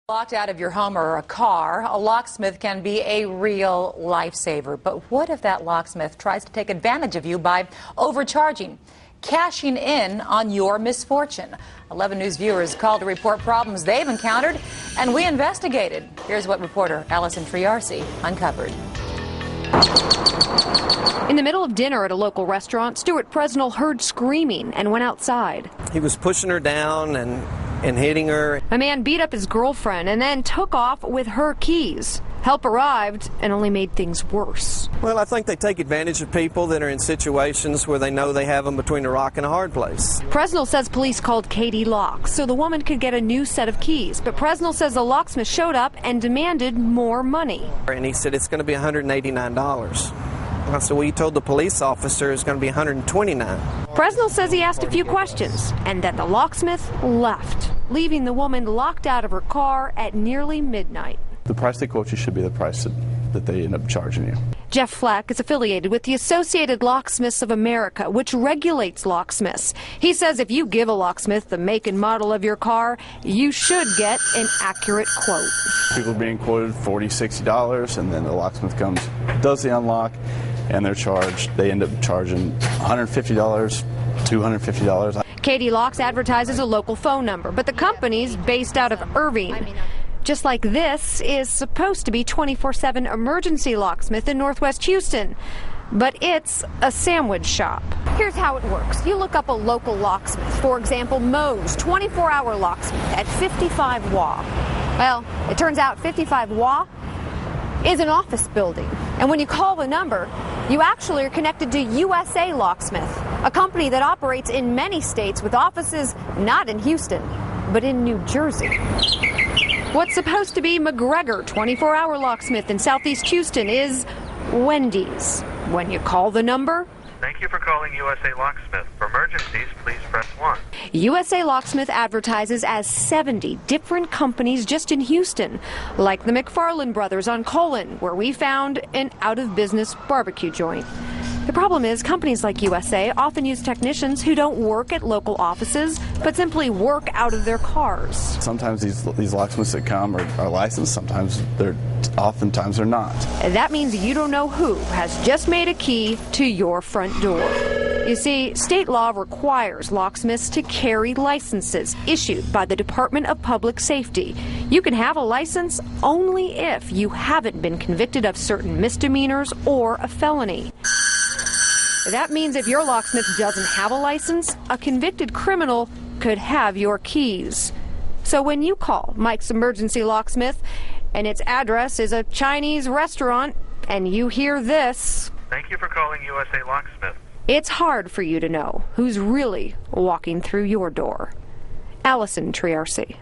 Locked out of your home or a car, a locksmith can be a real lifesaver. But what if that locksmith tries to take advantage of you by overcharging, cashing in on your misfortune? 11 News viewers called to report problems they've encountered, and we investigated. Here's what reporter Allison Triarci uncovered. In the middle of dinner at a local restaurant, Stuart Presnell heard screaming and went outside. He was pushing her down and hitting her. A man beat up his girlfriend and then took off with her keys. Help arrived and only made things worse. Well, I think they take advantage of people that are in situations where they know they have them between a rock and a hard place. Presnell says police called Katie Locks so the woman could get a new set of keys. But Presnell says the locksmith showed up and demanded more money. And he said it's going to be $189. I said, well, you told the police officer it's going to be $129. Presnell says he asked a few questions and that the locksmith left, leaving the woman locked out of her car at nearly midnight. The price they quote you should be the price that they end up charging you. Jeff Flack is affiliated with the Associated Locksmiths of America, which regulates locksmiths. He says if you give a locksmith the make and model of your car, you should get an accurate quote. People are being quoted $40, $60, and then the locksmith comes, does the unlock, and they're charged. They end up charging $150, $250. Katie Locks advertises a local phone number, but the company's based out of Irving. Just like this is supposed to be 24/7 emergency locksmith in Northwest Houston. But it's a sandwich shop. Here's how it works. You look up a local locksmith. For example, Moe's 24-hour locksmith at 55 WA. Well, it turns out 55 WA is an office building. And when you call the number, you actually are connected to U.S.A. Locksmith, a company that operates in many states with offices not in Houston, but in New Jersey. What's supposed to be McGregor 24-hour locksmith in Southeast Houston is Wendy's. When you call the number, thank you for calling U.S.A. Locksmith. For emergencies, please press 1. U.S.A. Locksmith advertises as 70 different companies just in Houston, like the McFarland brothers on Colon, where we found an out-of-business barbecue joint. The problem is companies like U.S.A. often use technicians who don't work at local offices, but simply work out of their cars. Sometimes these locksmiths that come are licensed, oftentimes they're not. That means you don't know who has just made a key to your front door. You see, state law requires locksmiths to carry licenses issued by the Department of Public Safety. You can have a license only if you haven't been convicted of certain misdemeanors or a felony. That means if your locksmith doesn't have a license, a convicted criminal could have your keys. So when you call Mike's Emergency Locksmith and its address is a Chinese restaurant and you hear this, thank you for calling U.S.A. Locksmith. It's hard for you to know who's really walking through your door. Allison Triarci.